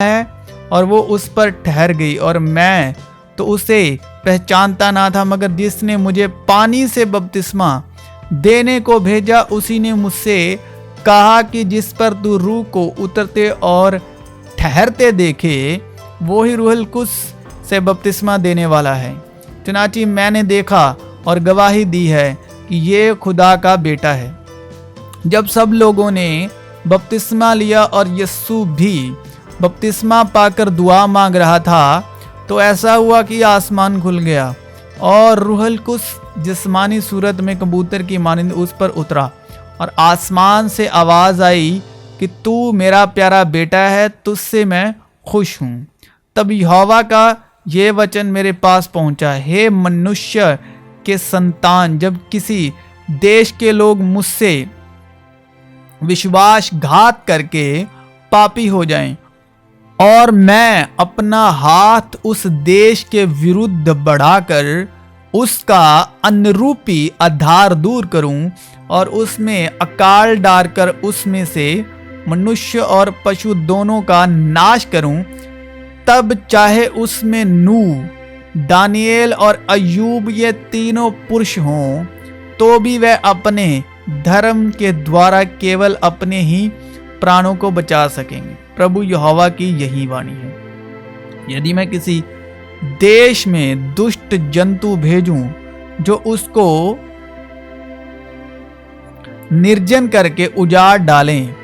है और वो उस पर ठहर गई, और मैं तो उसे पहचानता ना था, मगर जिसने मुझे पानी से बपतिस्मा देने को भेजा उसी ने मुझसे कहा कि जिस पर तू रूह को उतरते और ठहरते देखे वो ही रूहुल कुद्स से बपतिस्मा देने वाला है। चुनाची मैंने देखा और गवाही दी है कि ये खुदा का बेटा है। जब सब लोगों ने बपतिस्मा लिया और यीशु भी बपतिस्मा पाकर दुआ मांग रहा था, तो ऐसा हुआ कि आसमान खुल गया और रूहुल कुद्स जिस्मानी सूरत में कबूतर की मानिंद उस पर उतरा, और आसमान से आवाज आई कि तू मेरा प्यारा बेटा है, तुझसे मैं खुश हूँ। तब यहोवा का ये वचन मेरे पास पहुंचा, हे मनुष्य के संतान, जब किसी देश के लोग मुझसे विश्वासघात करके पापी हो जाएं और मैं अपना हाथ उस देश के विरुद्ध बढ़ाकर उसका अनुरूपी आधार दूर करूं और उसमें अकाल डालकर उसमें से मनुष्य और पशु दोनों का नाश करूं, तब चाहे उसमें नूह, दानिएल और अय्यूब ये तीनों पुरुष हों, तो भी वह अपने धर्म के द्वारा केवल अपने ही प्राणों को बचा सकेंगे। प्रभु यहोवा की यही वाणी है। यदि मैं किसी देश में दुष्ट जंतु भेजूं जो उसको निर्जन करके उजाड़ डालें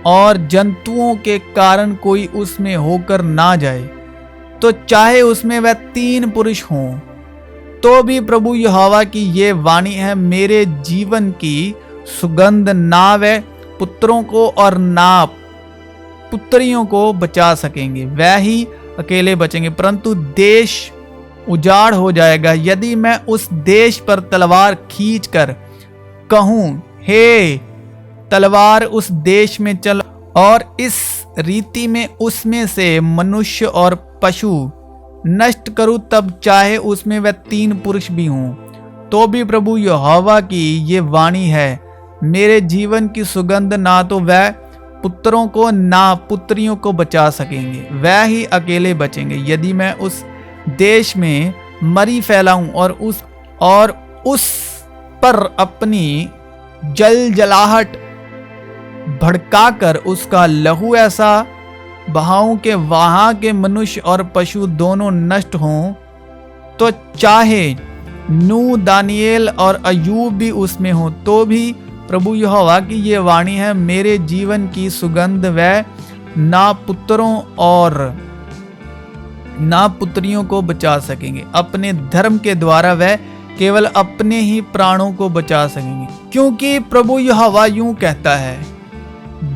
और जंतुओं के कारण कोई उसमें होकर ना जाए, तो चाहे उसमें वह 3 पुरुष हों, तो भी प्रभु यहोवा की ये वाणी है, मेरे जीवन की सुगंध ना वह पुत्रों को और ना पुत्रियों को बचा सकेंगे, वह ही अकेले बचेंगे, परंतु देश उजाड़ हो जाएगा। यदि मैं उस देश पर तलवार खींचकर कहूं, हे तलवार उस देश में चल, और इस रीति में उसमें से मनुष्य और पशु नष्ट करूं, तब चाहे उसमें वह 3 पुरुष भी हों, तो भी प्रभु यहोवा की ये वाणी है, मेरे जीवन की सुगंध ना तो वह पुत्रों को ना पुत्रियों को बचा सकेंगे, वह ही अकेले बचेंगे। यदि मैं उस देश में मरी फैलाऊं और उस पर अपनी जलजलाहट भड़काकर उसका लहू ऐसा बहाऊं कि वहां के मनुष्य और पशु दोनों नष्ट हों, तो चाहे नूह, दानिएल और अय्यूब भी उसमें हो, तो भी प्रभु यहोवा की ये वाणी है, मेरे जीवन की सुगंध वह ना पुत्रों और ना पुत्रियों को बचा सकेंगे। अपने धर्म के द्वारा वह केवल अपने ही प्राणों को बचा सकेंगे, क्योंकि प्रभु यहोवा यूं कहता है,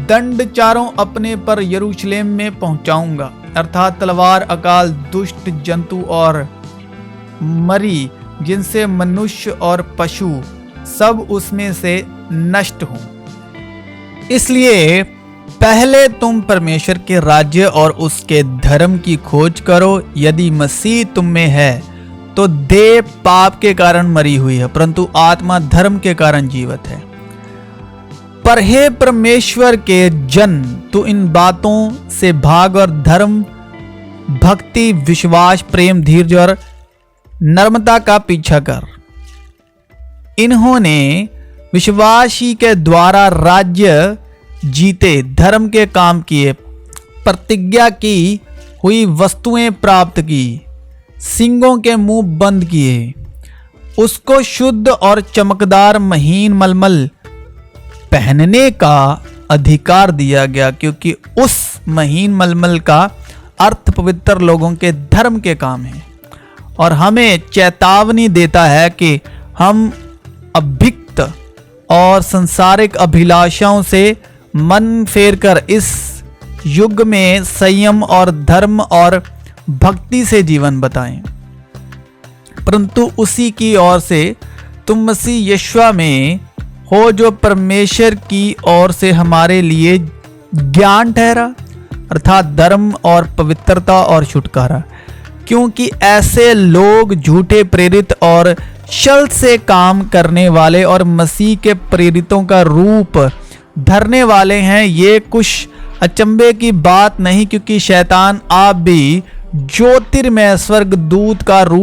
दंड चारों अपने पर यरूशलेम में पहुंचाऊंगा, अर्थात तलवार, अकाल, दुष्ट जंतु और मरी, जिनसे मनुष्य और पशु सब उसमें से नष्ट हों। इसलिए पहले तुम परमेश्वर के राज्य और उसके धर्म की खोज करो। यदि मसीह तुम में है तो देह पाप के कारण मरी हुई है, परंतु आत्मा धर्म के कारण जीवित है। पर हे परमेश्वर के जन, तू इन बातों से भाग और धर्म, भक्ति, विश्वास, प्रेम, धीरज और नम्रता का पीछा कर। इन्होंने विश्वासी के द्वारा राज्य जीते, धर्म के काम किए, प्रतिज्ञा की हुई वस्तुएं प्राप्त की, सिंगों के मुंह बंद किए, उसको शुद्ध और चमकदार महीन मलमल पहनने का अधिकार दिया गया, क्योंकि उस महीन मलमल का अर्थ पवित्र लोगों के धर्म के काम है, और हमें चेतावनी देता है कि हम अभिक्त और संसारिक अभिलाषाओं से मन फेरकर इस युग में संयम और धर्म और भक्ति से जीवन बताएं, परंतु उसी की ओर से तुम मसीह यीशु में हो, जो परमेश्वर की ओर से हमारे लिए ज्ञान ठहरा, अर्थात धर्म और पवित्रता और छुटकारा। क्योंकि ऐसे लोग झूठे प्रेरित और छल से काम करने वाले और मसीह के प्रेरितों का रूप धरने वाले हैं, ये कुछ अचंभे की बात नहीं, क्योंकि शैतान आप भी ज्योतिर्मय स्वर्गदूत का रूप